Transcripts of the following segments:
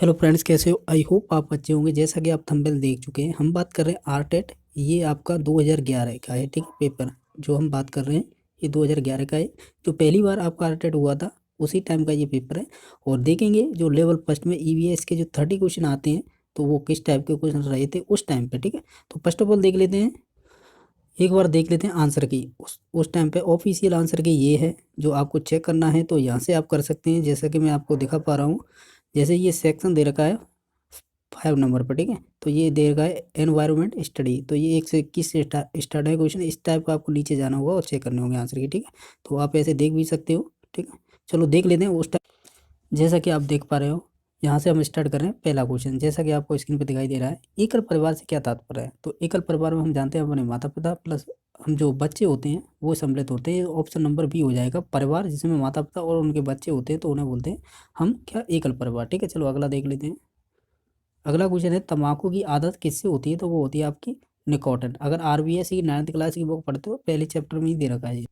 Hello friends, कैसे हो? I hope आप अच्छे होंगे। जैसा कि आप थंबनेल देख चुके हैं, हम बात कर रहे हैं आरटेट। ये आपका 2011 का है, ठीक है। पेपर जो हम बात कर रहे हैं ये 2011 का है। जो पहली बार आपका आरटेट हुआ था उसी टाइम का ये पेपर है। और देखेंगे जो लेवल फर्स्ट में ईवीएस के जो 30 क्वेश्चन आते हैं तो वो किस टाइप के क्वेश्चन रहे थे उस टाइम पे, ठीक है। तो फर्स्ट ऑफ ऑल देख लेते हैं, एक बार देख लेते हैं आंसर की। उस टाइम पे ऑफिशियल आंसर की ये है। जो आपको चेक करना है तो यहाँ से आप कर सकते हैं, जैसा कि मैं आपको दिखा पा रहा हूँ। जैसे ये सेक्शन दे रखा है 5 नंबर पर, ठीक है। तो ये दे रखा है एनवायरमेंट स्टडी। तो ये 1 से 21 से स्टार्ट है क्वेश्चन। इस टाइप का आपको नीचे जाना होगा और चेक करने होंगे आंसर की, ठीक है। तो आप ऐसे देख भी सकते हो, ठीक है। चलो देख लेते हैं उस टाइप। जैसा कि आप देख पा रहे हो, यहाँ से हम स्टार्ट कर रहे हैं। पहला क्वेश्चन जैसा कि आपको स्क्रीन पे दिखाई दे रहा है, एकल परिवार से क्या तात्पर्य है? तो एकल परिवार में हम जानते हैं अपने माता पिता प्लस हम जो बच्चे होते हैं वो सम्मिलित होते हैं। ऑप्शन नंबर बी हो जाएगा। परिवार जिसमें माता पिता और उनके बच्चे होते हैं तो उन्हें बोलते हैं हम क्या, एकल परिवार, ठीक है। चलो अगला देख लेते हैं। अगला क्वेश्चन है तंबाकू की आदत किससे होती है? तो वो होती है आपकी निकोटिन। अगर आरबीएस की 9th क्लास की बुक पढ़ते हो पहले चैप्टर में ही दे रखा है।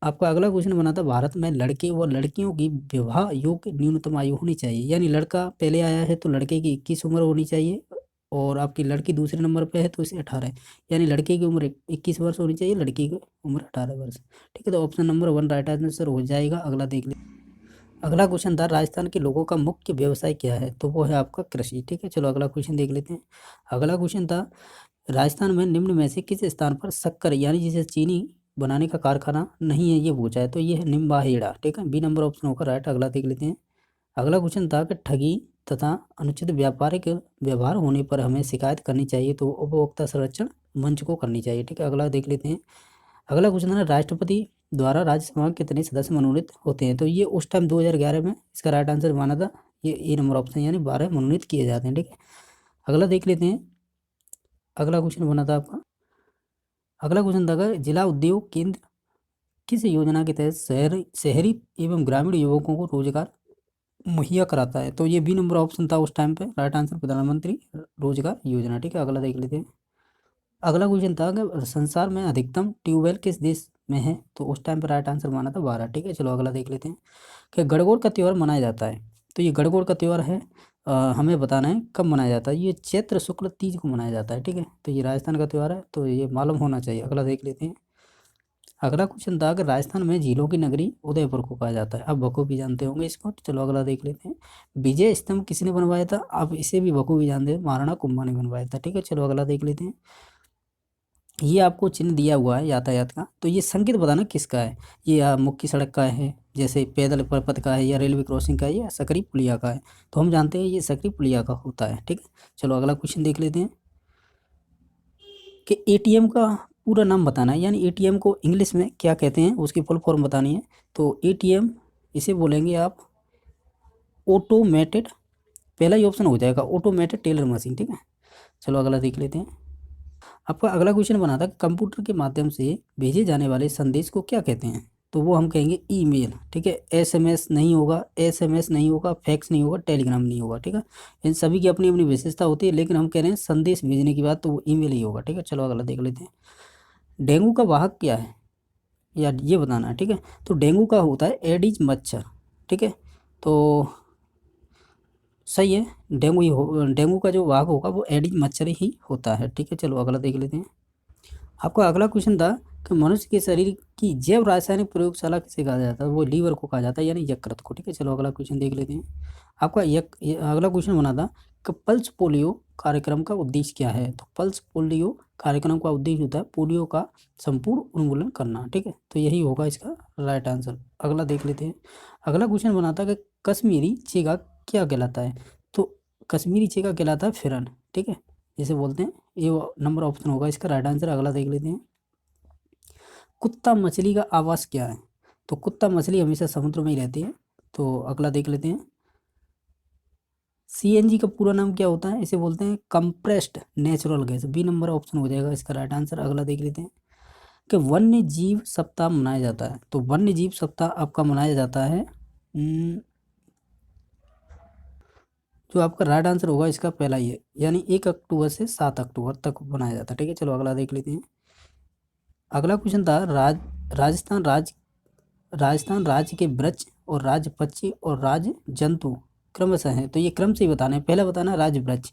आपका अगला क्वेश्चन बना था भारत में लड़के व लड़कियों की विवाह योग्य न्यूनतम आयु होनी चाहिए। यानी लड़का पहले आया है तो लड़के की 21 उम्र होनी चाहिए, और आपकी लड़की दूसरे नंबर पे है तो इसे 18 है। यानी लड़के की उम्र 21 वर्ष होनी चाहिए, लड़की की उम्र 18 वर्ष, ठीक है। तो ऑप्शन नंबर 1 राइट आंसर हो जाएगा। अगला देख ले। अगला क्वेश्चन था राजस्थान के लोगों का मुख्य व्यवसाय क्या है? तो वो है आपका कृषि, ठीक है। चलो अगला क्वेश्चन देख लेते हैं। अगला क्वेश्चन था राजस्थान में निम्न में से किस स्थान पर शक्कर यानी जिसे चीनी बनाने का कारखाना नहीं है, ये पूछा है। तो ये है निम्बाहेड़ा, ठीक है। बी नंबर ऑप्शन होगा राइट। अगला देख लेते हैं। अगला क्वेश्चन था कि ठगी तथा अनुचित व्यापारिक व्यवहार होने पर हमें शिकायत करनी चाहिए। तो उपभोक्ता संरक्षण मंच को करनी चाहिए, ठीक है। अगला देख लेते हैं। अगला क्वेश्चन है राष्ट्रपति द्वारा राज्यसभा के कितने सदस्य मनोनीत होते हैं? तो ये उस टाइम 2011 में इसका राइट आंसर माना था। ये ए नंबर ऑप्शन यानी 12 मनोनीत किए जाते हैं, ठीक है। अगला देख लेते हैं। अगला क्वेश्चन बना था आपका। अगला क्वेश्चन था जिला उद्योग केंद्र किस योजना के तहत शहरी शहरी एवं ग्रामीण युवकों को रोजगार मुहैया कराता है? तो ये बी नंबर ऑप्शन था उस टाइम पे। राइट आंसर प्रधानमंत्री रोजगार योजना, ठीक है। अगला देख लेते हैं। अगला क्वेश्चन था कि संसार में अधिकतम ट्यूबवेल किस देश में है? तो उस टाइम पर राइट आंसर माना था 12, ठीक है। चलो अगला देख लेते हैं कि गणगौर का त्यौहार मनाया जाता है। तो ये गणगौर का त्यौहार है, हमें बताना है कब मनाया जाता है। ये चैत्र शुक्ल तीज को मनाया जाता है, ठीक है। तो ये राजस्थान का त्यौहार है तो ये मालूम होना चाहिए। अगला देख लेते हैं। अगला क्वेश्चन था कि राजस्थान में झीलों की नगरी उदयपुर को कहा जाता है। आप बखूबी जानते होंगे इसको। तो चलो अगला देख लेते हैं। विजय स्तंभ किसने बनवाया था? आप इसे भी बखूबी जानते हैं, महाराणा कुंभा ने बनवाया था, ठीक है। चलो अगला देख लेते हैं। ये आपको चिन्ह दिया हुआ है यातायात का, तो ये संकेत बताना किसका है। ये मुख्य सड़क का है, जैसे पैदल पथ का है, या रेलवे क्रॉसिंग का है, या सकरी पुलिया का है? तो हम जानते हैं ये सकरी पुलिया का होता है, ठीक है। चलो अगला क्वेश्चन देख लेते हैं कि एटीएम का पूरा नाम बताना है, यानी एटीएम को इंग्लिश में क्या कहते हैं उसकी फुल फॉर्म बतानी है। तो एटीएम इसे बोलेंगे आप ऑटोमेटेड, पहला ही ऑप्शन हो जाएगा ऑटोमेटेड टेलर मशीन, ठीक है। चलो अगला देख लेते हैं। आपका अगला क्वेश्चन बना था कंप्यूटर के माध्यम से भेजे जाने वाले संदेश को क्या कहते हैं? तो वो हम कहेंगे ईमेल, ठीक है। एसएमएस नहीं होगा, एसएमएस नहीं होगा, फैक्स नहीं होगा, टेलीग्राम नहीं होगा, ठीक है। इन सभी की अपनी अपनी विशेषता होती है, लेकिन हम कह रहे हैं संदेश भेजने की बात तो वो ईमेल ही होगा, ठीक है। चलो अगला देख लेते हैं। डेंगू का वाहक क्या है, या ये बताना है, ठीक है। तो डेंगू का होता है एडिज मच्छर, ठीक है। तो सही है, डेंगू का जो वाहक होगा वो एडिज मच्छर ही होता है, ठीक है। चलो अगला देख लेते हैं। आपका अगला क्वेश्चन था कि मनुष्य के शरीर की जैव रासायनिक प्रयोगशाला किसे कहा जाता है? वो लीवर को कहा जाता है, यानी यकृत को, ठीक है। चलो अगला क्वेश्चन देख लेते हैं। आपका अगला क्वेश्चन बना था कि पल्स पोलियो कार्यक्रम का उद्देश्य क्या है? तो पल्स पोलियो कार्यक्रम का उद्देश्य होता है पोलियो का संपूर्ण उन्मूलन करना, ठीक है। तो यही होगा इसका राइट आंसर। अगला देख लेते हैं। अगला क्वेश्चन बना था कि कश्मीरी चीगा क्या कहलाता है? तो कश्मीरी चीगा कहलाता है फिरन, ठीक है, जिसे बोलते हैं। ये नंबर ऑप्शन होगा इसका राइट आंसर। अगला देख लेते हैं। कुत्ता मछली का आवास क्या है? तो कुत्ता मछली हमेशा समुद्र में ही रहती है। तो अगला देख लेते हैं। सीएनजी का पूरा नाम क्या होता है? इसे बोलते हैं compressed natural gas. B number option हो जाएगा इसका राइट आंसर। अगला देख लेते हैं कि वन्य जीव सप्ताह मनाया जाता है। तो वन्य जीव सप्ताह आपका मनाया जाता है, जो आपका राइट आंसर होगा इसका पहला ही है, यानी 1 अक्टूबर से 7 अक्टूबर तक बनाया जाता है, ठीक है। चलो अगला देख लेते हैं। अगला क्वेश्चन था राजस्थान राज्य के वृक्ष और राज्य पक्षी और राज्य जंतु क्रमशः हैं, तो ये क्रम से ही बताना है। पहला बताना है राजवृक्ष,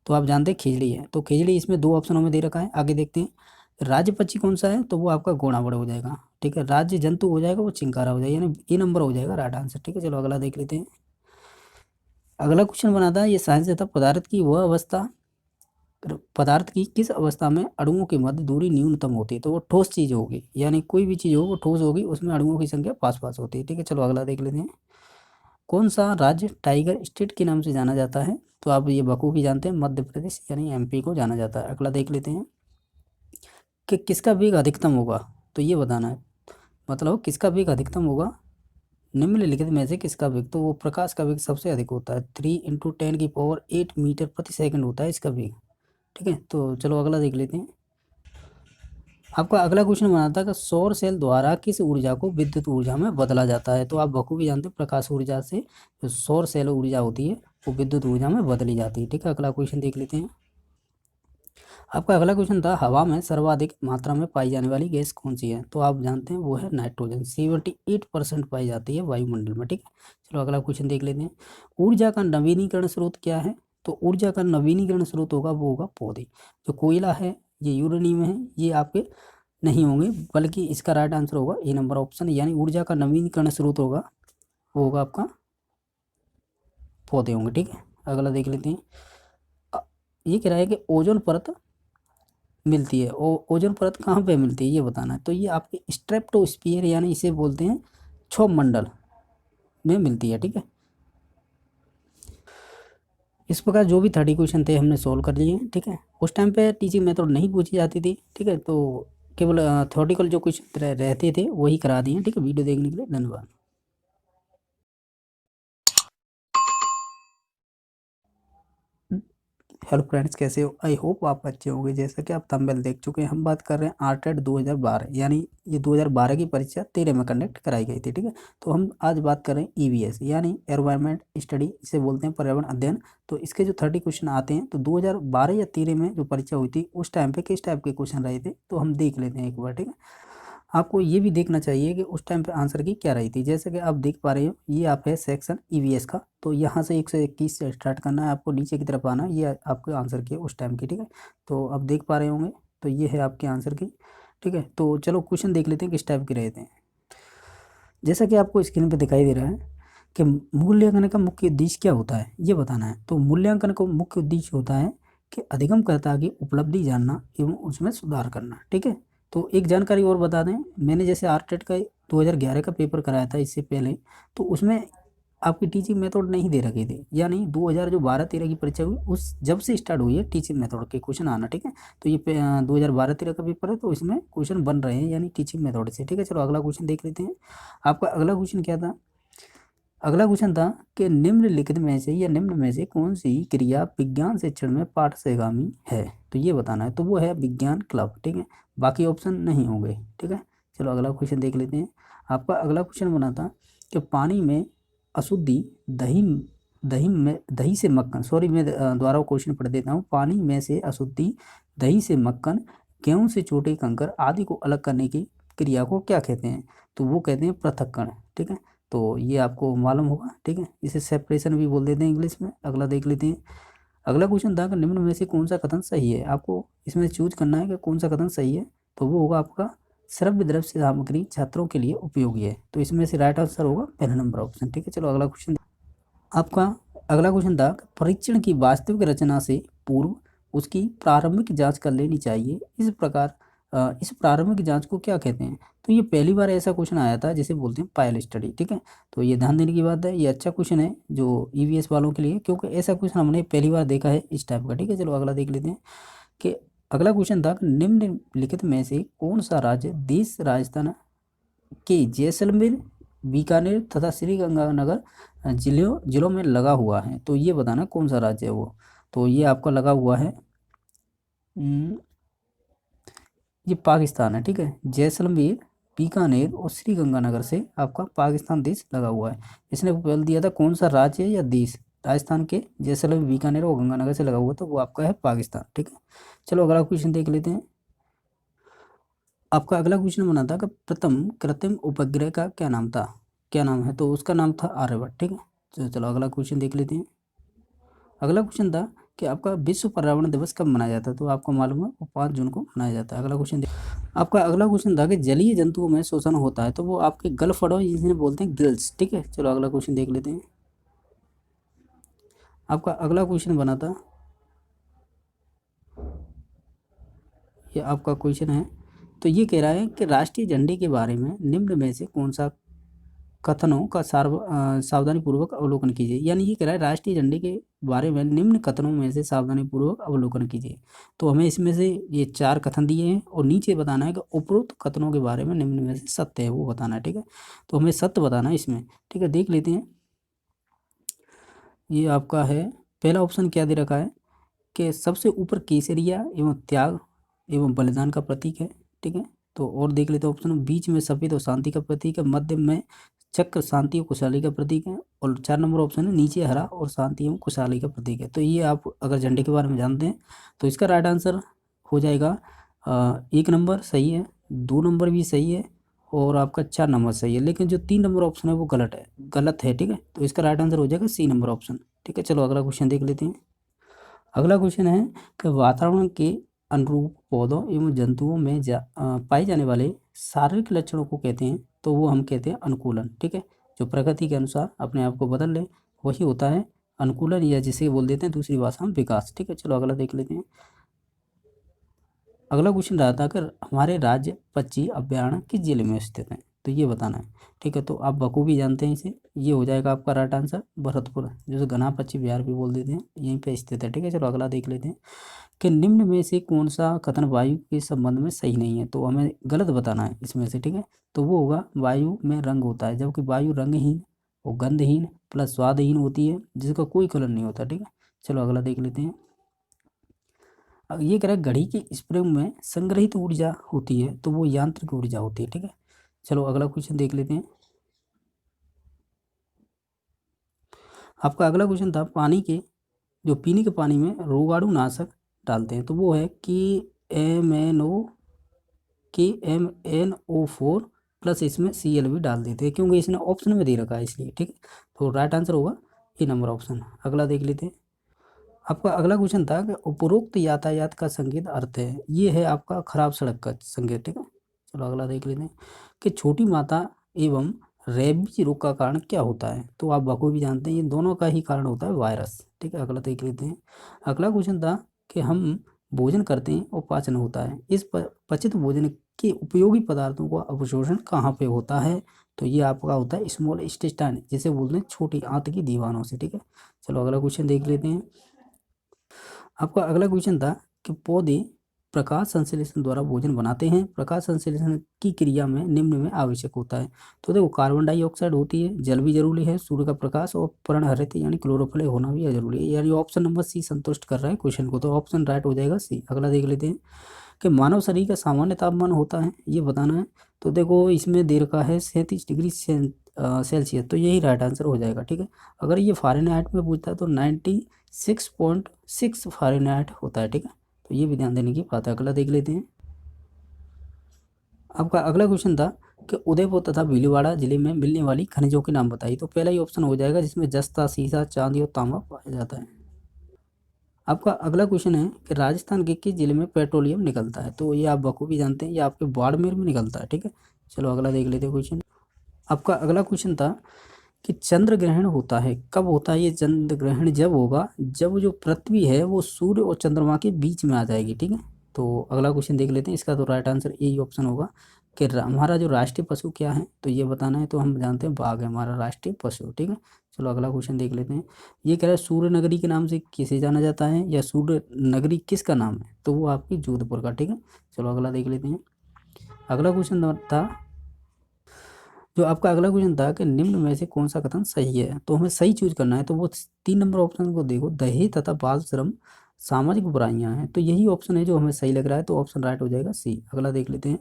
तो आप जानते हैं खिजड़ी है, तो खिजड़ी इसमें 2 ऑप्शनों में दे रखा है। आगे देखते हैं राज्य पक्षी कौन सा है, तो वो आपका घोड़ावड़ हो जाएगा, ठीक है। राज्य जंतु हो जाएगा वो चिंकारा हो जाएगा, यानी ए नंबर हो जाएगा राइट आंसर, ठीक है। चलो अगला देख लेते हैं। अगला क्वेश्चन बनाता है ये साइंस तथा पदार्थ की वह अवस्था, पदार्थ की किस अवस्था में अणुओं के मध्य दूरी न्यूनतम होती है, तो वो ठोस चीज होगी, यानी कोई भी चीज हो वो ठोस होगी, उसमें अणुओं की संख्या पास पास होती है, ठीक है। चलो अगला देख लेते हैं। कौन सा राज्य टाइगर स्टेट के नाम से जाना जाता है, तो आप ये बखूबी जानते हैं मध्य प्रदेश यानी एमपी को जाना जाता है। अगला देख लेते हैं कि किसका वेग अधिकतम होगा, तो ये बताना है, मतलब किसका वेग अधिकतम होगा निम्नलिखित में से किसका वेग, तो वो प्रकाश का वेग सबसे अधिक होता है, 3 × 10⁸ मीटर प्रति सेकंड होता है इसका वेग, ठीक है। तो चलो अगला देख लेते हैं। आपका अगला क्वेश्चन बना था कि सौर सेल द्वारा किस ऊर्जा को विद्युत ऊर्जा में बदला जाता है, तो आप बखूबी जानते हैं प्रकाश ऊर्जा से जो सौर सेल ऊर्जा होती है वो विद्युत ऊर्जा में बदली जाती है, ठीक है। अगला क्वेश्चन देख लेते हैं। आपका अगला क्वेश्चन था हवा में सर्वाधिक मात्रा में पाई जाने वाली गैस कौन सी है, तो आप जानते हैं वो है नाइट्रोजन, 78% पाई जाती है वायुमंडल में, ठीक है। चलो अगला क्वेश्चन देख लेते हैं। ऊर्जा का नवीनीकरण स्रोत क्या है, तो ऊर्जा का नवीनीकरण स्रोत होगा वो होगा पौधे। जो कोयला है ये यूरेनियम है ये आपके नहीं होंगे, बल्कि इसका राइट आंसर होगा ए नंबर ऑप्शन, यानी ऊर्जा का नवीनीकरण स्रोत होगा वो होगा आपका पौधे होंगे, ठीक है। अगला देख लेते हैं। ये कह रहा है कि ओजोन परत मिलती है, ओजोन परत कहाँ पे मिलती है ये बताना है, तो ये आपके स्ट्रेप्टोस्फीयर यानी इसे बोलते हैं क्षोभ मंडल में मिलती है, ठीक है। इस प्रकार जो भी 30 क्वेश्चन थे हमने सोल्व कर लिए, ठीक है। उस टाइम पे टीचिंग मेथड नहीं पूछी जाती थी, ठीक है, तो केवल थ्योरेटिकल जो क्वेश्चन रहते थे वही करा दिए, ठीक है। वीडियो देखने के लिए धन्यवाद। हेलो फ्रेंड्स, कैसे हो? आई होप आप अच्छे होंगे। जैसा कि आप थंबनेल देख चुके हैं, हम बात कर रहे हैं आरटेट 2012, यानी ये 2012 की परीक्षा 13 में कंडक्ट कराई गई थी, ठीक है। तो हम आज बात कर रहे हैं ईवीएस यानी एनवायरनमेंट स्टडी, इसे बोलते हैं पर्यावरण अध्ययन। तो इसके जो 30 क्वेश्चन आते हैं, तो 2012 या 13 में जो परीक्षा हुई थी उस टाइम पे किस टाइप के क्वेश्चन रहे थे, तो हम देख लेते हैं एक बार, ठीक है। आपको ये भी देखना चाहिए कि उस टाइम पे आंसर की क्या रही थी। जैसे कि आप देख पा रहे हो ये आप है सेक्शन ईवीएस का, तो यहाँ से 121 से स्टार्ट करना है आपको, नीचे की तरफ आना है, ये आपके आंसर की उस टाइम की, ठीक है। तो आप देख पा रहे होंगे, तो ये है आपके आंसर की, ठीक है। तो चलो क्वेश्चन देख लेते हैं किस टाइप के रहे थे। जैसा कि आपको स्क्रीन पर दिखाई दे रहा है कि मूल्यांकन का मुख्य उद्देश्य क्या होता है ये बताना है। तो मूल्यांकन का मुख्य उद्देश्य होता है कि अधिगमकर्ता की उपलब्धि जानना एवं उसमें सुधार करना, ठीक है। तो एक जानकारी और बता दें, मैंने जैसे आरटेट का 2011 का पेपर कराया था इससे पहले, तो उसमें आपकी टीचिंग मेथड नहीं दे रखे थे, यानी 2000 जो 12-13 की परीक्षा हुई उस जब से स्टार्ट हुई है टीचिंग मेथड के क्वेश्चन आना, ठीक है। तो ये 2012-13 का पेपर है, तो इसमें क्वेश्चन बन रहे हैं यानी टीचिंग मेथड से, ठीक है। चलो अगला क्वेश्चन देख लेते हैं। आपका अगला क्वेश्चन क्या था? अगला क्वेश्चन था कि निम्नलिखित में से या निम्न में से कौन सी क्रिया विज्ञान शिक्षण में पाठ से गामी है, तो ये बताना है। तो वो है विज्ञान क्लब, ठीक है, बाकी ऑप्शन नहीं होंगे, ठीक है। चलो अगला क्वेश्चन देख लेते हैं। आपका अगला क्वेश्चन बना था कि पानी में अशुद्धि दही दही से मक्खन, सॉरी मैं दोबारा क्वेश्चन पढ़ देता हूँ। पानी में से अशुद्धि दही से मक्खन गेहूं से छोटे कंकर आदि को अलग करने की क्रिया को क्या कहते हैं, तो वो कहते हैं पृथक्करण, ठीक है। तो ये आपको मालूम होगा, ठीक है, इसे सेपरेशन भी बोल देते हैं इंग्लिश में। अगला देख लेते हैं। अगला क्वेश्चन था कि निम्न में से कौन सा कथन सही है, आपको इसमें चूज करना है कि कौन सा कथन सही है, तो वो होगा आपका श्रव्य द्रव्य सामग्री छात्रों के लिए उपयोगी है, तो इसमें से राइट आंसर होगा पहला नंबर ऑप्शन, ठीक है। चलो अगला क्वेश्चन। आपका अगला क्वेश्चन था परीक्षण की वास्तविक रचना से पूर्व उसकी प्रारंभिक जांच कर लेनी चाहिए, इस प्रकार इस प्रारंभिक जांच को क्या कहते हैं, तो ये पहली बार ऐसा क्वेश्चन आया था जिसे बोलते हैं पायल स्टडी, ठीक है। तो ये ध्यान देने की बात है, ये अच्छा क्वेश्चन है जो ईवीएस वालों के लिए, क्योंकि ऐसा क्वेश्चन हमने पहली बार देखा है इस टाइप का, ठीक है। चलो अगला देख लेते हैं कि अगला क्वेश्चन था निम्नलिखित में से कौन सा राज्य देश राजस्थान के जैसलमेर, बीकानेर तथा श्रीगंगानगर जिलों में लगा हुआ है, तो ये बताना कौन सा राज्य है वो, तो ये आपका लगा हुआ है ये पाकिस्तान है, ठीक है। जैसलमेर, बीकानेर और श्रीगंगानगर से आपका पाकिस्तान देश लगा हुआ है। इसने बोल दिया था कौन सा राज्य या देश, राजस्थान के जैसलमेर, बीकानेर और गंगानगर से लगा हुआ, तो वो आपका है पाकिस्तान, ठीक है। चलो अगला क्वेश्चन देख लेते हैं। आपका अगला क्वेश्चन बना था कि प्रथम कृत्रिम उपग्रह का क्या नाम था, क्या नाम है, तो उसका नाम था आर्यभट्ट, ठीक है। तो चलो अगला क्वेश्चन देख लेते हैं। अगला क्वेश्चन था कि आपका विश्व पर्यावरण दिवस कब मनाया जाता है, तो आपको मालूम है वो 5 जून को मनाया जाता है। अगला क्वेश्चन आपका अगला क्वेश्चन था कि जलीय जंतुओं में शोषण होता है, तो वो आपके गल्फ फड़ो जिन्हें बोलते हैं गिल्स, ठीक है। चलो अगला क्वेश्चन देख लेते हैं। आपका अगला क्वेश्चन बना था, ये आपका क्वेश्चन है, तो ये कह रहा है कि राष्ट्रीय झंडे के बारे में निम्न में से कौन सा कथनों का सावधानी पूर्वक अवलोकन कीजिए। यानी ये कह रहा है राष्ट्रीय झंडे के बारे में निम्न कथनों में से सावधानी पूर्वक अवलोकन कीजिए। तो हमें इसमें से ये 4 कथन दिए हैं और नीचे बताना है कि उपरोक्त कथनों के बारे में निम्न में से सत्य है वो बताना है, ठीक है। तो हमें सत्य बताना है इसमें, ठीक है। देख लेते हैं। ये आपका है पहला ऑप्शन क्या दे रखा है कि सबसे ऊपर केसरिया एवं त्याग एवं बलिदान का प्रतीक है, ठीक है। तो और देख लेते हैं ऑप्शन, बीच में सफ़ेद और शांति का प्रतीक है, मध्य में चक्र शांति और खुशहाली का प्रतीक है, और 4 नंबर ऑप्शन है नीचे हरा और शांति एवं खुशहाली का प्रतीक है। तो ये आप अगर झंडे के बारे में जानते हैं तो इसका राइट आंसर हो जाएगा 1 नंबर सही है, 2 नंबर भी सही है, और आपका 4 नंबर सही है। लेकिन जो 3 नंबर ऑप्शन है वो गलत है, ठीक है। तो इसका राइट आंसर हो जाएगा C नंबर ऑप्शन, ठीक है। चलो अगला क्वेश्चन देख लेते हैं। अगला क्वेश्चन है कि वातावरण के अनुरूप पौधों एवं जंतुओं में पाए जाने वाले शारीरिक लक्षणों को कहते हैं, तो वो हम कहते हैं अनुकूलन, ठीक है। जो प्रकृति के अनुसार अपने आप को बदल ले वही होता है अनुकूलन, या जिसे बोल देते हैं दूसरी भाषा में विकास, ठीक है। चलो अगला देख लेते हैं। अगला क्वेश्चन रहा था कि हमारे राज्य पक्षी अभ्यारण्य किस जिले में स्थित है, तो ये बताना है, ठीक है। तो आप बखूबी जानते हैं इसे, ये हो जाएगा आपका राइट आंसर भरतपुर, जिसे घना पक्षी विहार भी बोल देते हैं, यहीं पे स्थित है, ठीक है। चलो अगला देख लेते हैं कि निम्न में से कौन सा कथन वायु के संबंध में सही नहीं है, तो हमें गलत बताना है इसमें से, ठीक है। तो वो होगा वायु में रंग होता है, जबकि वायु रंगहीन और गंधहीन प्लस स्वादहीन होती है, जिसका कोई कलर नहीं होता, ठीक है। चलो अगला देख लेते हैं। अब ये कह रहा है घड़ी के स्प्रिंग में संग्रहित ऊर्जा होती है, तो वो यांत्रिक ऊर्जा होती है, ठीक है। चलो अगला क्वेश्चन देख लेते हैं। आपका अगला क्वेश्चन था पानी के जो पीने के पानी में रोगाणु नाशक डालते हैं, तो वो है KMnO4 प्लस इसमें Cl भी डाल देते हैं, क्योंकि इसने ऑप्शन में दे रखा है इसलिए, ठीक है। तो राइट आंसर होगा A नंबर ऑप्शन। अगला देख लेते हैं। आपका अगला क्वेश्चन था कि उपरोक्त यातायात का संकेत अर्थ है, ये है आपका खराब सड़क का संकेत, ठीक है। चलो अगला देख लेते हैं कि छोटी माता एवं रेबीज रोग का कारण क्या होता है, तो आप बखूबी जानते हैं ये दोनों का ही कारण होता है वायरस, ठीक है। अगला देख लेते हैं। अगला क्वेश्चन था कि हम भोजन करते हैं और पाचन होता है, इस पचित भोजन के उपयोगी पदार्थों का अवशोषण कहाँ पे होता है, तो ये आपका होता है स्मॉल इंटेस्टाइन, जिसे बोलते हैं छोटी आंत की दीवारों से, ठीक है। चलो अगला क्वेश्चन देख लेते हैं। आपका अगला क्वेश्चन था कि पौधे प्रकाश संश्लेषण द्वारा भोजन बनाते हैं, प्रकाश संश्लेषण की क्रिया में निम्न में आवश्यक होता है, तो देखो कार्बन डाइऑक्साइड होती है, जल भी जरूरी है, सूर्य का प्रकाश और पर्णहरित यानी क्लोरोफिल होना भी जरूरी है, यानी ऑप्शन नंबर C संतुष्ट कर रहा है क्वेश्चन को, तो ऑप्शन राइट हो जाएगा C। अगला देख लेते हैं कि मानव शरीर का सामान्य तापमान होता है, ये बताना है। तो देखो इसमें दे रखा है 37 डिग्री सेल्सियस, तो यही राइट आंसर हो जाएगा, ठीक है। अगर ये फ़ारेनहाइट में पूछता है तो 96.6 फ़ारेनहाइट होता है, ठीक है। तो ये भी ध्यान देने की बात है। अगला देख लेते हैं। आपका अगला क्वेश्चन था कि उदयपुर तथा भीलवाड़ा जिले में मिलने वाली खनिजों के नाम बताइए, तो पहला ही ऑप्शन हो जाएगा जिसमें जस्ता, सीसा, चांदी और तांबा पाया जाता है। आपका अगला क्वेश्चन है कि राजस्थान के किस जिले में पेट्रोलियम निकलता है, तो ये आप बखूबी जानते हैं, ये आपके बाड़मेर में निकलता है, ठीक है। चलो अगला देख लेते हैं क्वेश्चन। आपका अगला क्वेश्चन था कि चंद्र ग्रहण होता है कब होता है, ये चंद्र ग्रहण जब होगा जब जो पृथ्वी है वो सूर्य और चंद्रमा के बीच में आ जाएगी, ठीक है। तो अगला क्वेश्चन देख लेते हैं, इसका तो राइट आंसर यही ऑप्शन होगा कि हमारा जो राष्ट्रीय पशु क्या है, तो ये बताना है, तो हम जानते हैं बाघ है हमारा राष्ट्रीय पशु, ठीक है। चलो अगला क्वेश्चन देख लेते हैं। ये कह रहा है सूर्य नगरी के नाम से किसे जाना जाता है, या सूर्य नगरी किसका नाम है, तो वो आपकी जोधपुर का, ठीक है। चलो अगला देख लेते हैं। अगला क्वेश्चन था जो आपका अगला क्वेश्चन था कि निम्न में से कौन सा कथन सही है, तो हमें सही चूज करना है, तो वो 3 नंबर ऑप्शन को देखो, दहेज तथा बाल श्रम सामाजिक बुराइयां हैं, तो यही ऑप्शन है जो हमें सही लग रहा है, तो ऑप्शन राइट हो जाएगा C। अगला देख लेते हैं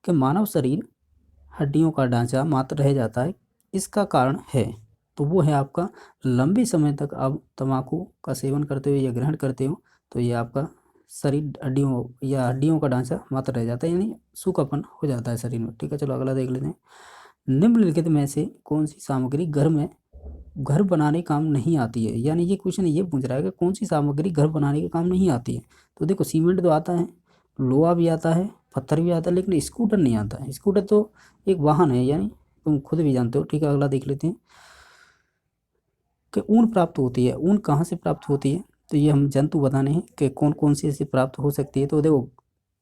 कि मानव शरीर हड्डियों का ढांचा मात्र रह जाता है, इसका कारण है, तो वो है आपका लंबे समय तक आप तंबाकू का सेवन करते हो या ग्रहण करते हो, तो ये आपका शरीर हड्डियों या हड्डियों का ढांचा मात्र रह जाता है, यानी सूखापन हो जाता है शरीर में, ठीक है। चलो अगला देख लेते हैं। निम्नलिखित में से कौन सी सामग्री घर में घर बनाने काम नहीं आती है, यानी ये क्वेश्चन ये पूछ रहा है कि कौन सी सामग्री घर बनाने के काम नहीं आती है। तो देखो सीमेंट तो आता है, लोहा भी आता है, पत्थर भी आता है, लेकिन स्कूटर नहीं आता है। स्कूटर तो एक वाहन है, यानी तुम खुद भी जानते हो। ठीक है, अगला देख लेते हैं कि ऊन प्राप्त होती है। ऊन कहाँ से प्राप्त होती है, तो ये हम जंतु बताने हैं कि कौन कौन सी ऐसी प्राप्त हो सकती है। तो देखो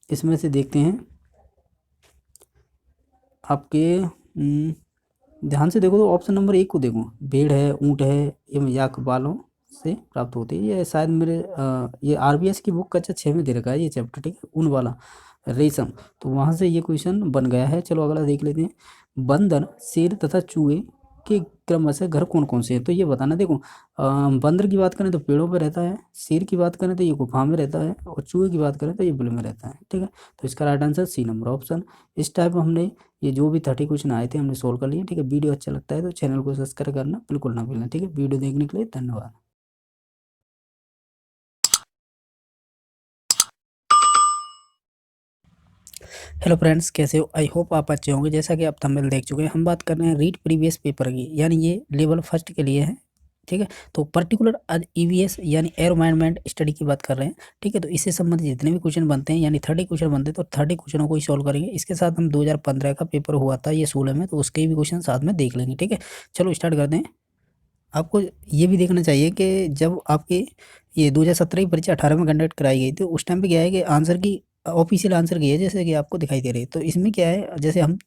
इसमें से देखते हैं आपके ध्यान से देखो तो ऑप्शन नंबर 1 को देखो, भेड़ है, ऊँट है, एवं याक बालों से प्राप्त होती है। ये शायद मेरे ये आरबीएस की बुक कक्षा 6 में दे रखा है ये चैप्टर। ठीक है, ऊन वाला रेशम, तो वहाँ से ये क्वेश्चन बन गया है। चलो अगला देख लेते हैं। बंदर, शेर तथा चूहे के क्रमशः घर कौन कौन से हैं, तो ये बताना। देखो बंदर की बात करें तो पेड़ों पर रहता है, शेर की बात करें तो ये गुफा में रहता है, और चूहे की बात करें तो ये बिल में रहता है। ठीक है, तो इसका right answer C number option. इस टाइप हमने ये जो भी 30 क्वेश्चन आए थे हमने सोल्व कर लिए। ठीक है, वीडियो अच्छा लगता है तो चैनल को सब्सक्राइब करना बिल्कुल ना भूलना। ठीक है, वीडियो देखने के लिए धन्यवाद। हेलो फ्रेंड्स, कैसे हो? आई होप आप अच्छे होंगे। जैसा कि आप थंबनेल देख चुके हैं, हम बात कर रहे हैं रीड प्रीवियस पेपर की, यानी ये लेवल फर्स्ट के लिए है। ठीक है, तो पर्टिकुलर आज ईवीएस यानी एनवायरनमेंट स्टडी की बात कर रहे हैं। ठीक है, तो इससे संबंधित जितने भी क्वेश्चन बनते हैं, यानी 30 क्वेश्चन बनते हैं, तो 30 क्वेश्चनों को ही सॉल्व करेंगे। इसके साथ हम 2015 का पेपर हुआ था ये 16 में, तो उसके भी क्वेश्चन साथ में देख लेंगे। ठीक है, चलो स्टार्ट करते हैं। आपको ये भी देखना चाहिए कि जब आपकी ये 2017 की परीक्षा 18 में कंडक्ट कराई गई थी, उस टाइम पे क्या है कि आंसर की ऑफिशियल आंसर की है, जैसे कि आपको दिखाई दे रही है। तो इसमें क्या है, जैसे हम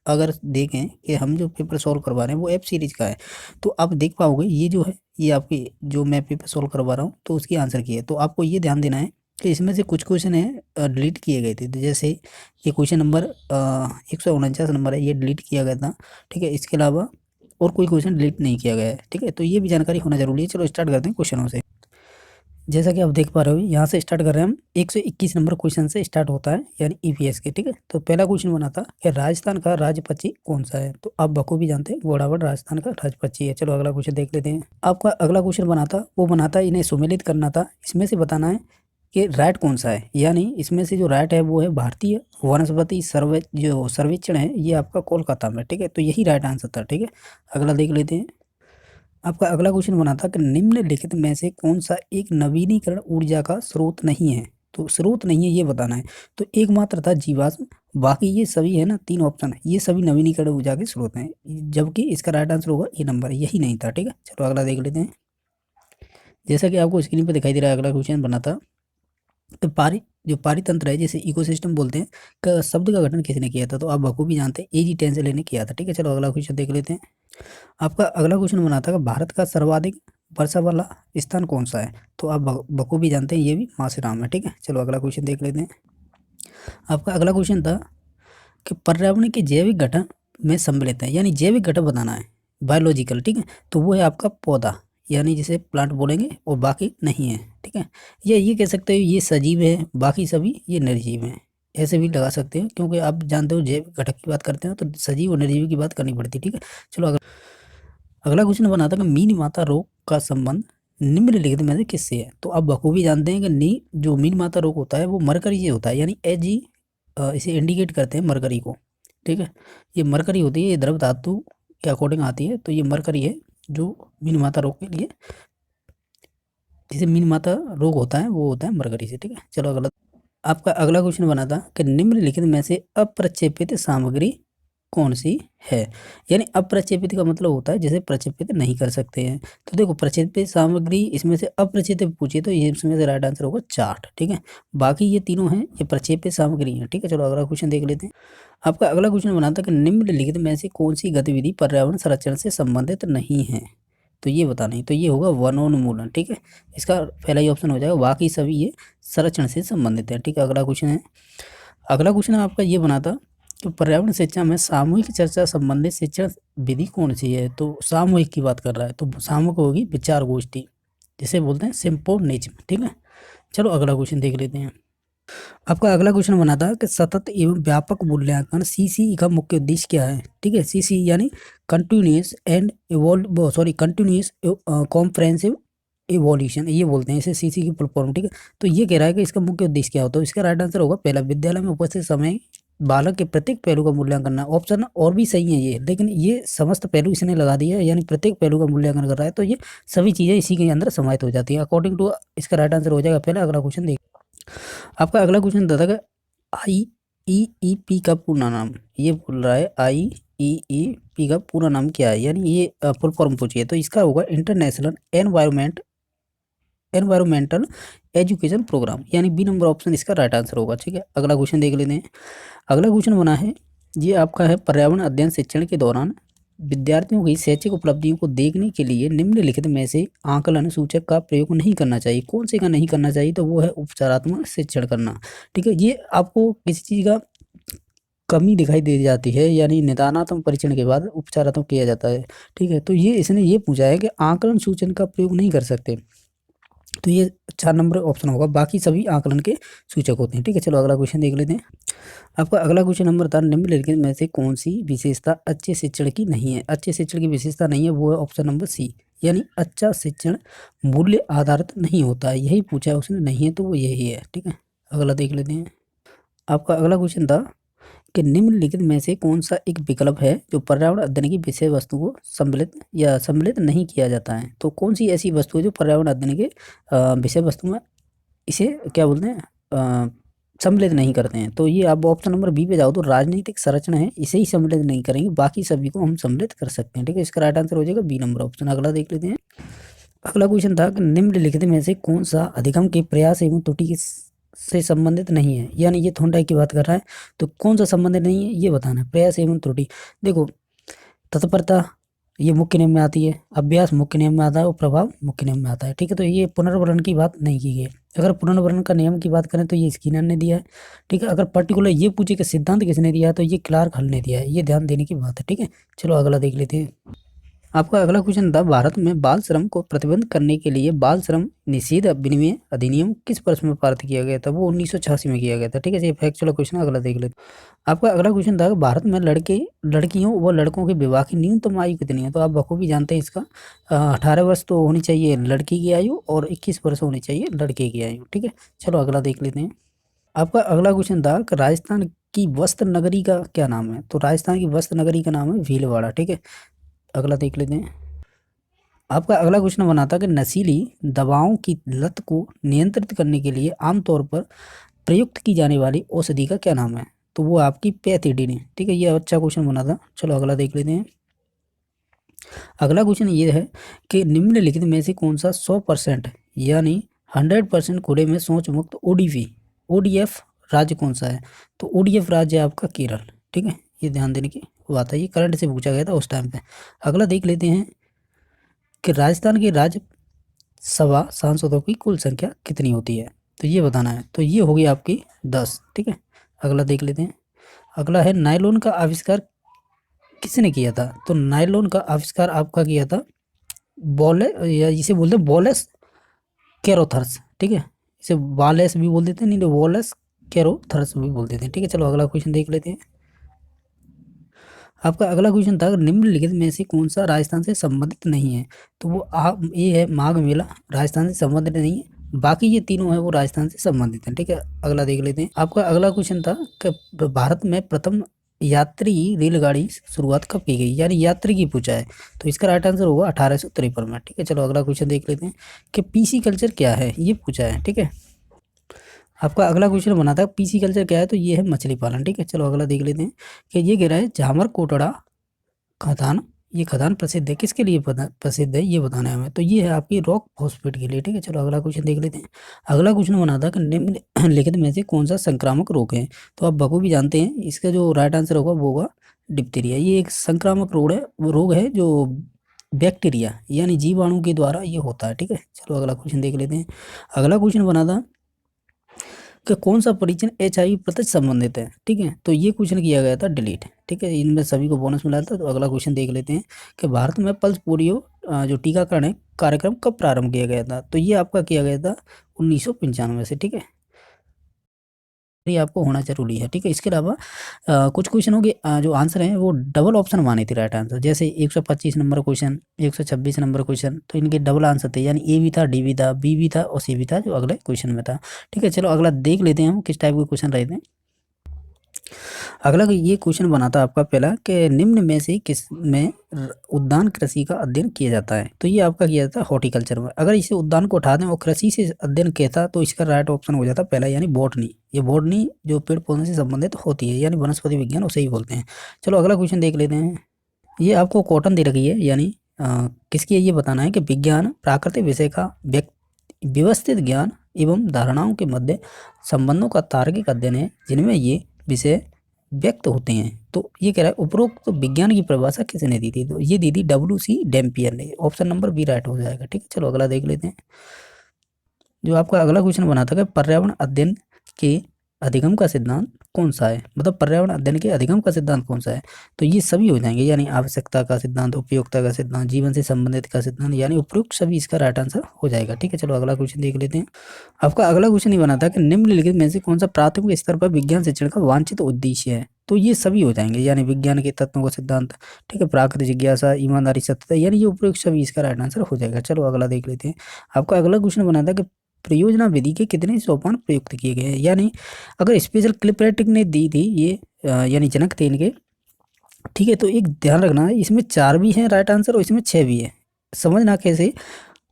अगर देखें कि हम जो पेपर सॉल्व करवा रहे हैं वो ऐप सीरीज का है, तो आप देख पाओगे ये जो है, ये आपकी जो मैं पेपर सॉल्व करवा रहा हूँ तो उसकी आंसर की है। तो आपको ये ध्यान देना है कि इसमें से कुछ क्वेश्चन है डिलीट किए गए थे। तो जैसे ये क्वेश्चन नंबर 149 नंबर है, ये डिलीट किया गया था। ठीक है, इसके अलावा और कोई क्वेश्चन डिलीट नहीं किया गया है। ठीक है, तो ये भी जानकारी होना जरूरी है। चलो स्टार्ट करते हैं क्वेश्चनों से। जैसा कि आप देख पा रहे हो, यहाँ से स्टार्ट कर रहे हैं हम। 121 नंबर क्वेश्चन से स्टार्ट होता है, यानी ईवीएस के। ठीक है, तो पहला क्वेश्चन बना था कि राजस्थान का राज्य पक्षी कौन सा है। तो आप बखूबी जानते हैं घोड़ावड़ राजस्थान का राज्य पक्षी है। चलो अगला क्वेश्चन देख लेते हैं। आपका अगला क्वेश्चन बना था, वो बना था इन्हें सुमेलित करना था। इसमें से बताना है कि राइट कौन सा है, यानी इसमें से जो राइट है वो है भारतीय वनस्पति सर्वे जो सर्वेक्षण है, ये आपका कोलकाता में। ठीक है, तो यही राइट आंसर था। ठीक है, अगला देख लेते हैं। आपका अगला क्वेश्चन बना था कि निम्नलिखित में से कौन सा एक नवीनीकरण ऊर्जा का स्रोत नहीं है। तो स्रोत नहीं है ये बताना है। तो एकमात्र था जीवाश्म, बाकी ये सभी है ना, 3 ऑप्शन है, ये सभी नवीनीकरण ऊर्जा के स्रोत हैं, जबकि इसका राइट आंसर होगा ए नंबर, यही नहीं था। ठीक है, चलो अगला देख लेते हैं। जैसा कि आपको स्क्रीन पर दिखाई दे रहा है, अगला क्वेश्चन बना था तो जो पारितंत्र है, जैसे इकोसिस्टम बोलते हैं, का शब्द का गठन किसने किया था। तो आप बखूबी जानते हैं, एजी टेंसिल ने किया था। ठीक है, चलो अगला क्वेश्चन देख लेते हैं। आपका अगला क्वेश्चन बना था कि भारत का सर्वाधिक वर्षा वाला स्थान कौन सा है। तो आप बखूबी जानते हैं, ये भी माथेरान है। ठीक है, चलो अगला क्वेश्चन देख लेते हैं। आपका अगला क्वेश्चन था कि पर्यावरण के जैविक घटक में सम्मिलित है, यानी जैविक घटक बताना है, बायोलॉजिकल। ठीक है, तो वो है आपका पौधा, यानी जिसे प्लांट बोलेंगे, और बाकी नहीं है। ठीक है, ये कह सकते हो ये सजीव है, बाकी सभी ये निर्जीव हैं, ऐसे भी लगा सकते हैं, क्योंकि आप जानते हो जैविक घटक की बात करते हैं तो सजीव और निर्जीव की बात करनी पड़ती है। ठीक है, चलो अगला क्वेश्चन बना था कि मीन माता रोग का संबंध निम्नलिखित में से किससे है। तो आप बखूबी जानते हैं कि जो मीन माता रोग होता है वो मरकरी से होता है, यानी एजी इसे इंडिकेट करते हैं मरकरी को। ठीक है, ये मरकरी होती है, ये द्रव धातु के अकॉर्डिंग आती है, तो ये मरकरी है जो मीन माता रोग के लिए, जिसे मीन माता रोग होता है वो होता है मरकरी से। ठीक है, चलो अगला। आपका अगला क्वेश्चन बना था कि निम्नलिखित में से अप्रक्षेपित सामग्री कौन सी है, यानी अप्रक्षेपित का मतलब होता है जिसे प्रक्षेपित नहीं कर सकते हैं। तो देखो प्रक्षेपित सामग्री इसमें से अप्रक्षेपित पूछे तो ये इसमें से राइट आंसर होगा चार्ट। ठीक है, बाकी ये तीनों हैं ये प्रक्षेपित सामग्री है। ठीक है, चलो अगला क्वेश्चन देख लेते हैं। आपका अगला क्वेश्चन बना था कि निम्नलिखित में से कौन सी गतिविधि पर्यावरण संरक्षण से संबंधित नहीं है। तो ये बताना है, तो ये होगा वनोन्मूलन। ठीक है, इसका पहला ही ऑप्शन हो जाएगा, बाकी सभी ये संरक्षण से संबंधित है। ठीक है, अगला क्वेश्चन है। अगला क्वेश्चन आपका ये बना था कि पर्यावरण शिक्षा में सामूहिक चर्चा संबंधित शिक्षण विधि कौन सी है। तो सामूहिक की बात कर रहा है, तो सामूहिक होगी विचार गोष्ठी, जिसे बोलते हैं सिम्पोनिज्म। ठीक है, चलो अगला क्वेश्चन देख लेते हैं। आपका अगला क्वेश्चन बना था कि सतत एवं व्यापक मूल्यांकन सीसी का मुख्य उद्देश्य क्या है। ठीक है, सीसी यानी continuous and continuous comprehensive evolution, ये बोलते हैं इसे सीसी की फुल फॉर्म। ठीक है, तो ये कह रहा है कि इसका मुख्य उद्देश्य क्या होता है। इसका राइट आंसर होगा पहला, विद्यालय में उपस्थित समय बालक के प्रत्येक पहलू का मूल्यांकन करना। ऑप्शन और भी सही है ये, लेकिन ये समस्त पहलू इसने लगा दिया है, यानी प्रत्येक पहलू का मूल्यांकन कर रहा है, तो ये सभी चीज़ें इसी के अंदर समाहित हो जाती है। अकॉर्डिंग टू इसका राइट आंसर हो जाएगा पहला। अगला क्वेश्चन देख, आपका अगला क्वेश्चन दादा का IEEP का पूरा नाम, ये बोल रहा है IEEP का पूरा नाम क्या है, यानी ये फुल फॉर्म पूछिए, तो इसका होगा इंटरनेशनल एनवायरमेंटल एजुकेशन प्रोग्राम, यानी बी नंबर ऑप्शन इसका राइट आंसर होगा। ठीक है, अगला क्वेश्चन देख लेते हैं। अगला क्वेश्चन बना है, ये आपका है, पर्यावरण अध्ययन शिक्षण के दौरान विद्यार्थियों की शैक्षिक उपलब्धियों को देखने के लिए निम्नलिखित में से आकलन सूचक का प्रयोग नहीं करना चाहिए। कौन से का नहीं करना चाहिए, तो वो है उपचारात्मक शिक्षण करना। ठीक है, ये आपको किसी चीज़ का कमी दिखाई दे जाती है, यानी निदानात्मक परीक्षण के बाद उपचारात्मक किया जाता है। ठीक है, तो ये इसने ये पूछा है कि आकलन सूचन का प्रयोग नहीं कर सकते, तो ये 4 नंबर ऑप्शन होगा, बाकी सभी आकलन के सूचक होते हैं। ठीक है, चलो अगला क्वेश्चन देख लेते हैं। आपका अगला क्वेश्चन नंबर था, निम्नलिखित में से कौन सी विशेषता अच्छे शिक्षण की नहीं है। अच्छे शिक्षण की विशेषता नहीं है, वो है ऑप्शन नंबर सी, यानी अच्छा शिक्षण मूल्य आधारित नहीं होता है, यही पूछा है उसने, नहीं है तो वो यही है। ठीक है, अगला देख लेते हैं। आपका अगला क्वेश्चन था कि निम्नलिखित में से कौन सा एक विकल्प है जो पर्यावरण अध्ययन की विषय वस्तु को सम्मिलित नहीं किया जाता है। तो कौन सी ऐसी वस्तु है जो पर्यावरण अध्ययन के विषय वस्तु में इसे क्या बोलते हैं, सम्मिलित नहीं करते हैं। तो ये आप ऑप्शन नंबर बी पे जाओ, तो राजनीतिक संरचना है, इसे ही सम्मिलित नहीं करेंगे, बाकी सभी को हम सम्मिलित कर सकते हैं। ठीक है, इसका राइट आंसर हो जाएगा बी नंबर ऑप्शन। अगला देख लेते हैं। अगला क्वेश्चन था कि निम्नलिखित में से कौन सा अधिगम के प्रयास एवं त्रुटि से संबंधित नहीं है, यानी ये थॉर्नडाइक की बात कर रहा है, तो कौन सा संबंधित नहीं है ये बताना है। प्रयास एवं त्रुटि, देखो तत्परता ये मुख्य नियम में आती है, अभ्यास मुख्य नियम में आता है और प्रभाव मुख्य नियम में आता है। ठीक है, तो ये पुनर्वरण की बात नहीं की गई। अगर पुनर्वरण का नियम की बात करें तो ये स्किनर ने दिया है। ठीक है, अगर पर्टिकुलर ये पूछे कि सिद्धांत किसने दिया है, तो ये क्लार्क हल ने दिया है, ये ध्यान देने की बात है। ठीक है, चलो अगला देख लेते हैं। आपका अगला क्वेश्चन था, भारत में बाल श्रम को प्रतिबंध करने के लिए बाल श्रम निषेध विनिमय अधिनियम किस वर्ष में पारित किया गया था। वो 1986 में किया गया था। ठीक है, ये फैक्चुअल क्वेश्चन। अगला देख लेते हैं। आपका अगला क्वेश्चन था, भारत में लड़कियों व लड़कों के विवाह की न्यूनतम आयु कितनी है। तो आप बखूबी जानते हैं इसका, 18 वर्ष तो होनी चाहिए लड़की की आयु और 21 वर्ष होनी चाहिए लड़के की आयु। ठीक है, चलो अगला देख लेते हैं। आपका अगला क्वेश्चन था कि राजस्थान की वस्त्र नगरी का क्या नाम है। तो राजस्थान की वस्त्र नगरी का नाम है भीलवाड़ा। ठीक है, अगला देख लेते हैं। आपका अगला क्वेश्चन बना था कि नशीली दवाओं की लत को नियंत्रित करने के लिए आमतौर पर प्रयुक्त की जाने वाली औषधि का क्या नाम है। तो वो आपकी पैथिडीन है। ठीक है, ये अच्छा क्वेश्चन बना था। चलो अगला देख लेते हैं। अगला क्वेश्चन ये है कि निम्नलिखित में से कौन सा 100% यानी 100% खुले में शौच मुक्त ODF राज्य कौन सा है। तो ODF राज्य है आपका केरल। ठीक है, ये ध्यान देने की बात है, ये करंट से पूछा गया था उस टाइम पे। अगला देख लेते हैं कि राजस्थान के राज्यसभा सांसदों की कुल संख्या कितनी होती है। तो ये बताना है, तो ये होगी आपकी 10। ठीक है, अगला देख लेते हैं। अगला है, नायलॉन का आविष्कार किसने किया था। तो नायलॉन का आविष्कार आपका किया था बॉले, या इसे बोलते हैं वॉलेस कैरोथर्स। ठीक है, इसे वालेस भी बोल देते हैं, नहीं तो वॉलेस कैरोथर्स भी बोल देते हैं। ठीक है, चलो अगला क्वेश्चन देख लेते हैं। आपका अगला क्वेश्चन था, निम्नलिखित में से कौन सा राजस्थान से संबंधित नहीं है। तो वो आप ये है माघ मेला, राजस्थान से संबंधित नहीं है, बाकी ये तीनों है वो राजस्थान से संबंधित हैं। ठीक है, अगला देख लेते हैं। आपका अगला क्वेश्चन था कि भारत में प्रथम यात्री रेलगाड़ी शुरुआत कब की गई, यानी यात्री की पूछा है, तो इसका राइट आंसर होगा 1853 में। ठीक है, चलो अगला क्वेश्चन देख लेते हैं कि पीसी कल्चर क्या है, ये पूछा है। ठीक है, आपका अगला क्वेश्चन बना था पीसी कल्चर क्या है, तो ये है मछली पालन। ठीक है, चलो अगला देख लेते हैं कि ये कह रहा है झामर कोटड़ा खदान, ये खदान प्रसिद्ध है, किसके लिए प्रसिद्ध है ये बताना है हमें। तो ये है आपकी रॉक फॉस्फेट के लिए। ठीक है, चलो अगला क्वेश्चन देख लेते हैं। अगला क्वेश्चन बना था कि निम्नलिखित में से कौन सा संक्रामक रोग है। तो आप बखूबी जानते हैं, इसका जो राइट आंसर होगा वो होगा डिप्थीरिया। ये एक संक्रामक रोग है जो बैक्टीरिया यानी जीवाणु के द्वारा ये होता है। ठीक है, चलो अगला क्वेश्चन देख लेते हैं। अगला क्वेश्चन बना था कि कौन सा परीक्षण HIV प्रत्यक्ष संबंधित है। ठीक है, तो ये क्वेश्चन किया गया था डिलीट। ठीक है, इनमें सभी को बोनस मिला था। तो अगला क्वेश्चन देख लेते हैं कि भारत में पल्स पोलियो जो टीकाकरण है कार्यक्रम कब प्रारंभ किया गया था। तो ये आपका किया गया था 1995 से। ठीक है, ये आपको होना जरूरी है। ठीक है, इसके अलावा कुछ क्वेश्चनों के जो आंसर हैं वो डबल ऑप्शन माने थे राइट आंसर, जैसे 125 नंबर क्वेश्चन, 126 नंबर क्वेश्चन, तो इनके डबल आंसर थे, यानी A भी था, D भी था, B भी था और C भी था जो अगले क्वेश्चन में था। ठीक है, चलो अगला देख लेते हैं हम किस टाइप के क्वेश्चन रहे थे। अगला ये क्वेश्चन बना था आपका पहला कि निम्न में से किस में उद्यान कृषि का अध्ययन किया जाता है। तो ये आपका किया जाता है हॉर्टिकल्चर में। अगर इसे उद्यान को उठा दें और कृषि से अध्ययन कहता तो इसका राइट ऑप्शन हो जाता पहला, यानी बॉटनी। ये बॉटनी जो पेड़ पौधों से संबंधित होती है, यानी वनस्पति विज्ञान, उसे ही बोलते हैं। चलो अगला क्वेश्चन देख लेते हैं। ये आपको कॉटन दे रखी है, यानी किसकी है ये बताना है कि विज्ञान प्राकृतिक विषय का व्यवस्थित ज्ञान एवं धारणाओं के मध्य संबंधों का तार्किक अध्ययन है जिनमें ये विषय व्यक्त होते हैं। तो ये कह रहा है उपरोक्त तो विज्ञान की परिभाषा किसने दी थी, तो ये दी थी W.C. डैम्पियर ने। ऑप्शन नंबर बी राइट हो जाएगा। ठीक है, चलो अगला देख लेते हैं। जो आपका अगला क्वेश्चन बना था कि पर्यावरण अध्ययन के अधिगम का सिद्धांत कौन सा है, मतलब पर्यावरण अध्ययन के अधिगम का सिद्धांत कौन सा है। तो ये सभी हो जाएंगे, यानी आवश्यकता का सिद्धांत, उपयोगिता का सिद्धांत, जीवन से संबंधित का सिद्धांत, यानी उपयुक्त सभी इसका राइट आंसर हो जाएगा। ठीक है, चलो अगला क्वेश्चन देख लेते हैं। आपका अगला क्वेश्चन ये बना था कि निम्नलिखित में से कौन सा प्राथमिक स्तर पर विज्ञान शिक्षण का वांछित उद्देश्य है। तो ये सभी हो जाएंगे, यानी विज्ञान के तत्वों का सिद्धांत, ठीक है, प्राकृतिक जिज्ञासा, ईमानदारी, सत्यता, यानी ये उपयुक्त सभी इसका राइट आंसर हो जाएगा। चलो अगला देख लेते हैं। आपका अगला क्वेश्चन बना था कि परियोजना विधि के कितने सोपान प्रयुक्त किए गए हैं। यानी अगर स्पेशल क्लिपरेटिक ने दी थी ये यानी जनक थे इनके, ठीक है, तो एक ध्यान रखना है, इसमें 4 भी हैं राइट आंसर और इसमें 6 भी है। समझना कैसे,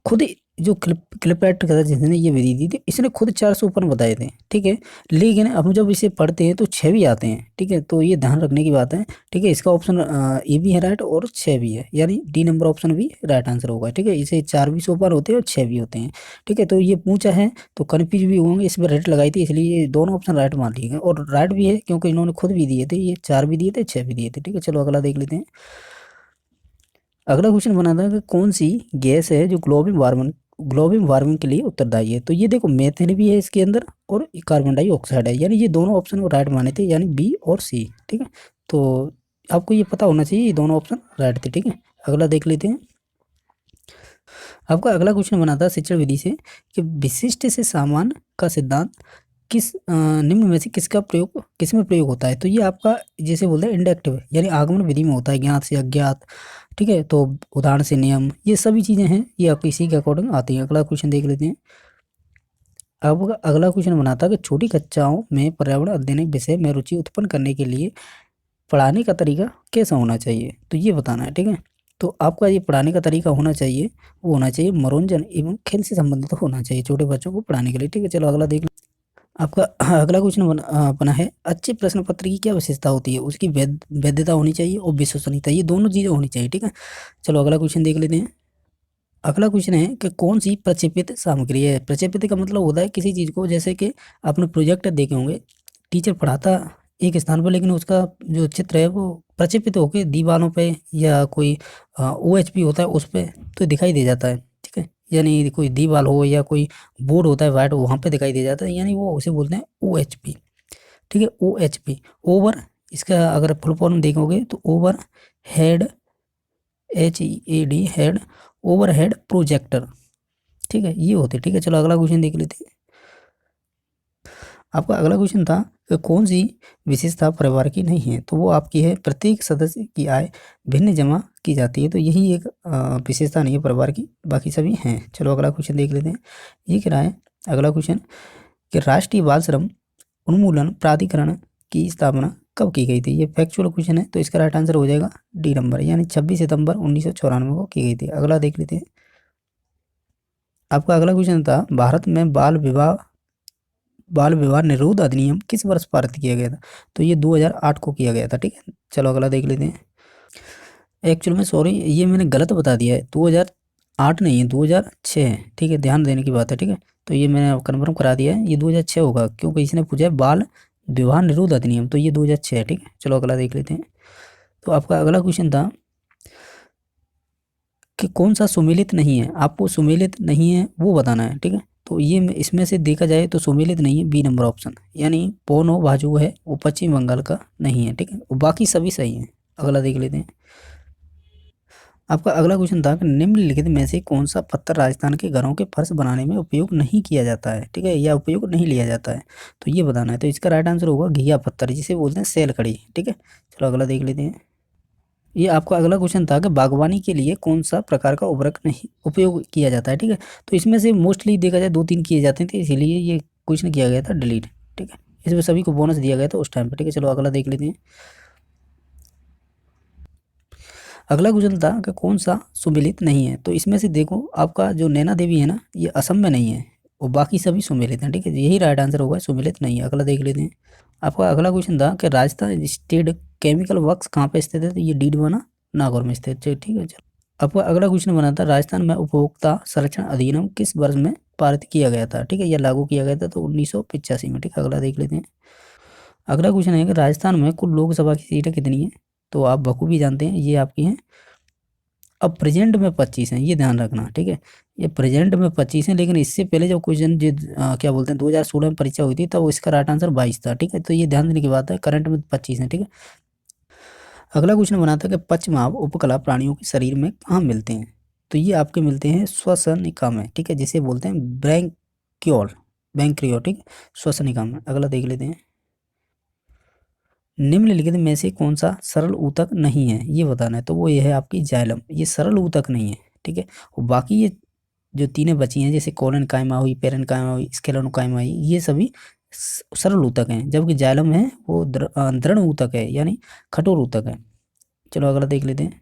खुद जो क्लिपरेट था जिसने ये विधि दी थी, इसने खुद 4 सोपान बताए थे। ठीक है, लेकिन हम जब इसे पढ़ते हैं तो 6 भी आते हैं। ठीक है, तो ये ध्यान रखने की बात है। ठीक है, इसका ऑप्शन ए भी है राइट और 6 भी है, यानी डी नंबर ऑप्शन भी राइट आंसर होगा। ठीक है, इसे 4 भी सोपान होते हैं और 6 भी होते हैं। ठीक है, तो ये पूछा है तो कन्फ्यूज भी होंगे, इसमें रेट लगाई थी, इसलिए ये दोनों ऑप्शन राइट मान लिए गए और राइट भी है क्योंकि इन्होंने खुद भी दिए थे, ये 4 भी दिए थे, 6 भी दिए थे। ठीक है, चलो अगला देख लेते हैं। अगला क्वेश्चन बना था कि कौन सी गैस है जो ग्लोबल वार्मिंग के लिए उत्तरदायी है। तो ये देखो मेथेन भी है इसके अंदर और कार्बन डाइऑक्साइड है, यानी ये दोनों ऑप्शन को राइट माने थे, यानी बी और सी। ठीक है, तो आपको ये पता होना चाहिए ये दोनों ऑप्शन राइट थे। ठीक है, अगला देख लेते हैं। आपका अगला क्वेश्चन बना था शिक्षण विधि से कि विशिष्ट से सामान्य का सिद्धांत निम्न में से किसका प्रयोग किस में प्रयोग होता है। तो ये आपका जैसे बोलते हैं इंडक्टिव, यानी आगमन विधि में होता है, ज्ञात से अज्ञात। ठीक है, तो उदाहरण से नियम, ये सभी चीज़ें हैं, ये आपको इसी के अकॉर्डिंग आती हैं। अगला क्वेश्चन देख लेते हैं। अब अगला क्वेश्चन बनाता है कि छोटी कक्षाओं में पर्यावरण अध्ययन विषय में रुचि उत्पन्न करने के लिए पढ़ाने का तरीका कैसा होना चाहिए। तो ये बताना है। ठीक है, तो आपका ये पढ़ाने का तरीका होना चाहिए, वो होना चाहिए मनोरंजन एवं खेल से संबंधित होना चाहिए छोटे बच्चों को पढ़ाने के लिए। ठीक है, चलो अगला देख। आपका अगला क्वेश्चन बना है अच्छे प्रश्न पत्र की क्या विशेषता होती है। उसकी वैधता होनी चाहिए और विश्वसनीयता, ये दोनों चीज़ें होनी चाहिए। ठीक है, चलो अगला क्वेश्चन देख लेते हैं। अगला क्वेश्चन है कि कौन सी प्रक्षेपित सामग्री है। प्रक्षेपित का मतलब होता है किसी चीज़ को, जैसे कि आपने प्रोजेक्ट देखे होंगे, टीचर पढ़ाता एक स्थान पर लेकिन उसका जो चित्र है वो प्रक्षेपित होकर दीवारों पे या कोई OHP होता है उस पर तो दिखाई दे जाता है। ठीक है, यानी कोई दीवार हो या कोई बोर्ड होता है वाइट, वहाँ पे दिखाई दे जाता है, यानी वो उसे बोलते हैं OHP। ठीक है, OHP ओवर, इसका अगर फुल फॉर्म देखोगे तो over head, HEAD head, over head projector. ठीक है, ये होते। ठीक है, चलो अगला क्वेश्चन देख लेते हैं। आपका अगला क्वेश्चन था कि कौन सी विशेषता परिवार की नहीं है। तो वो आपकी है प्रत्येक सदस्य की आय भिन्न जमा की जाती है। तो यही एक विशेषता नहीं है परिवार की, बाकी सभी हैं। चलो अगला क्वेश्चन देख लेते हैं। ये कह रहा है अगला क्वेश्चन कि राष्ट्रीय बाल श्रम उन्मूलन प्राधिकरण की स्थापना कब की गई थी। ये फैक्चुअल क्वेश्चन है, तो इसका राइट आंसर हो जाएगा डी नंबर, यानी 26 सितंबर 1994 को की गई थी। अगला देख लेते हैं। आपका अगला क्वेश्चन था भारत में बाल विवाह निरोध अधिनियम किस वर्ष पारित किया गया था। तो ये 2008 को किया गया था। ठीक है, चलो अगला देख लेते हैं। एक्चुअल में सॉरी, ये मैंने गलत बता दिया है, 2008 नहीं है, 2006 है। ठीक है, ध्यान देने की बात है। ठीक है, तो ये मैंने कन्फर्म करा दिया है, ये 2006 होगा क्योंकि इसने पूछा है बाल विवाह निरोध अधिनियम, तो ये 2006 है। ठीक है, चलो अगला देख लेते हैं। तो आपका अगला क्वेश्चन था कि कौन सा सुमेलित नहीं है। आपको सुमेलित नहीं है वो बताना है। ठीक है, तो ये इसमें से देखा जाए तो सुमेलित नहीं है, बी नंबर ऑप्शन, यानी पोनो बाजू है वो पश्चिम बंगाल का नहीं है। ठीक है, बाकी सभी सही हैं। अगला देख लेते हैं। आपका अगला क्वेश्चन था कि निम्नलिखित में से कौन सा पत्थर राजस्थान के घरों के फर्श बनाने में उपयोग नहीं किया जाता है। ठीक है, या उपयोग नहीं लिया जाता है, तो ये बताना है। तो इसका राइट आंसर होगा घिया पत्थर, जिसे बोलते हैं सेल खड़ी। ठीक है, चलो अगला देख लेते हैं। ये आपका अगला क्वेश्चन था कि बागवानी के लिए कौन सा प्रकार का उर्वरक नहीं उपयोग किया जाता है। ठीक है, तो इसमें से मोस्टली देखा जाए 2-3 किए जाते थे, इसीलिए ये क्वेश्चन किया गया था डिलीट। ठीक है, इसमें सभी को बोनस दिया गया था उस टाइम पे, ठीक है। चलो अगला देख लेते हैं। अगला क्वेश्चन था कि कौन सा सुमेलित नहीं है। तो इसमें से देखो आपका जो नैना देवी है ना, ये असम में नहीं है और बाकी सभी सुमेलित हैं, ठीक है। यही राइट आंसर होगा, सुमेलित नहीं है। अगला देख लेते हैं। आपका अगला क्वेश्चन था कि राजस्थान स्टेट केमिकल वर्क्स कहाँ पे स्थित है। तो ये डीडवाना नागौर में स्थित है, ठीक है। चलो आपका अगला क्वेश्चन बना था राजस्थान में उपभोक्ता संरक्षण अधिनियम किस वर्ष में पारित किया गया था, ठीक है, या लागू किया गया था। तो 1985 में, ठीक है। अगला देख लेते हैं। अगला क्वेश्चन है कि राजस्थान में कुल लोकसभा की सीटें कितनी है। तो आप बखूबी जानते हैं ये आपकी हैं। अब प्रेजेंट में 25 हैं, ये ध्यान रखना, ठीक है। ये प्रेजेंट में 25 हैं, लेकिन इससे पहले जब क्वेश्चन क्या बोलते हैं 2016 में परीक्षा हुई थी तब इसका राइट आंसर 22 था, ठीक है। तो ये ध्यान देने की बात है, करंट में 25 है, ठीक है। अगला क्वेश्चन बना था कि पश्चिमाव उपकला प्राणियों के शरीर में कहाँ मिलते हैं। तो ये आपके मिलते हैं श्वसनिका में, ठीक है, जिसे बोलते हैं ब्रैंक्योल, ब्रैंक्रियो, ठीक है, श्वसनिका में। अगला देख लेते हैं। निम्नलिखित में से कौन सा सरल ऊतक नहीं है, ये बताना है। तो वो ये है आपकी जाइलम, ये सरल ऊतक नहीं है, ठीक है। और बाकी ये जो तीनें बची हैं जैसे कोलेनकाइमा हुई, पेरेनकाइमा हुई, स्केलेनोकाइमा हुई, ये सभी सरल ऊतक हैं, जबकि जाइलम है वो दृढ़ ऊतक है, यानी कठोर ऊतक है। चलो अगला देख लेते हैं।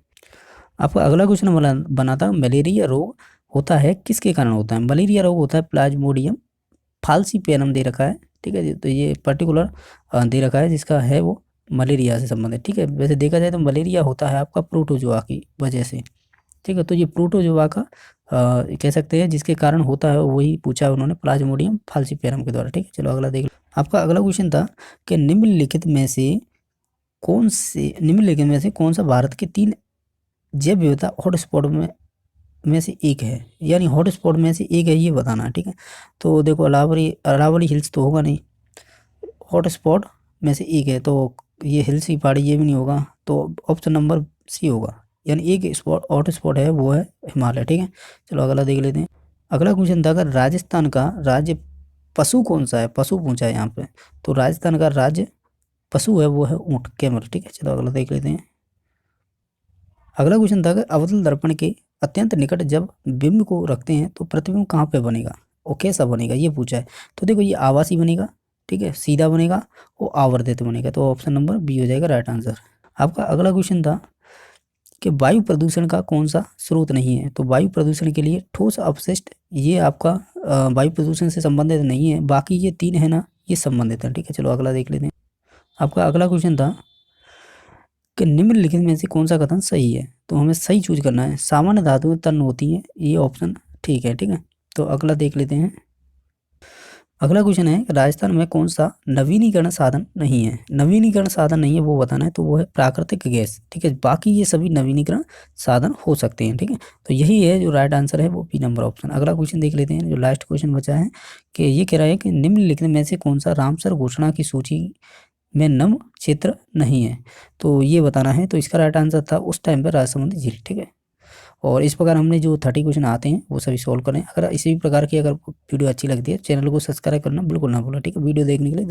आपका अगला क्वेश्चन बना था मलेरिया रोग होता है किसके कारण होता है। मलेरिया रोग होता है प्लाज्मोडियम फाल्सीपेरम दे रखा है, ठीक है। तो ये पर्टिकुलर दे रखा है जिसका है वो मलेरिया से संबंधित, ठीक है। वैसे देखा जाए तो मलेरिया होता है आपका प्रोटोजोआ की वजह से, ठीक है। तो ये प्रोटोजोआ का कह सकते हैं जिसके कारण होता है, वही पूछा है उन्होंने प्लाज्मोडियम फाल्सीपेरम के द्वारा, ठीक है। चलो अगला देख आपका अगला क्वेश्चन था कि निम्नलिखित में से कौन सा भारत के 3 जैव विविधता हॉटस्पॉट में से एक है, यानी हॉटस्पॉट में से एक है, ये बताना है, ठीक है। तो देखो अरावली हिल्स तो होगा नहीं, हॉटस्पॉट में से एक है, तो ये हिल्स की पहाड़ी ये भी नहीं होगा, तो ऑप्शन नंबर सी होगा, यानी एक स्पॉट हॉटस्पॉट है वो है हिमालय, ठीक है। चलो अगला देख लेते हैं। अगला क्वेश्चन था अगर राजस्थान का राज्य पशु कौन सा है, पशु पूछा है यहाँ पे। तो राजस्थान का राज्य पशु है वो है ऊँट, कैमल, ठीक है। चलो अगला देख लेते हैं। अगला क्वेश्चन था कि अवतल दर्पण के अत्यंत निकट जब बिंब को रखते हैं तो प्रतिबिंब कहाँ पे बनेगा और कैसा बनेगा, ये पूछा है। तो देखो ये आवासी बनेगा, ठीक है, सीधा बनेगा और आवर्धित बनेगा। तो ऑप्शन नंबर बी हो जाएगा राइट आंसर। आपका अगला क्वेश्चन था कि वायु प्रदूषण का कौन सा स्रोत नहीं है। तो वायु प्रदूषण के लिए ठोस अपशिष्ट ये आपका वायु प्रदूषण से संबंधित नहीं है, बाकी ये 3 है ना, ये संबंधित है, ठीक है। चलो अगला देख लेते हैं। आपका अगला क्वेश्चन था कि निम्नलिखित में से कौन सा कथन सही है। तो हमें सही चूज करना है। सामान्य धातुएं तन्य होती हैं, ये ऑप्शन ठीक है, ठीक है। तो अगला देख लेते हैं। अगला क्वेश्चन है राजस्थान में कौन सा नवीनीकरण साधन नहीं है। नवीनीकरण साधन नहीं है वो बताना है, तो वो है प्राकृतिक गैस, ठीक है। बाकी ये सभी नवीनीकरण साधन हो सकते हैं, ठीक है। तो यही है जो राइट आंसर है वो बी नंबर ऑप्शन। अगला क्वेश्चन देख लेते हैं, जो लास्ट क्वेश्चन बचा है कि ये कह रहा है कि निम्नलिखित में से कौन सा रामसर घोषणा की सूची में नम क्षेत्र नहीं है। तो ये बताना है। तो इसका राइट आंसर था उस टाइम पर राजसमंद झील, ठीक है। और इस प्रकार हमने जो 30 क्वेश्चन आते हैं वो सभी सॉल्व करें। अगर इसी प्रकार की अगर वीडियो अच्छी लगती है चैनल को सब्सक्राइब करना बिल्कुल ना भूलें, ठीक है। वीडियो देखने के लिए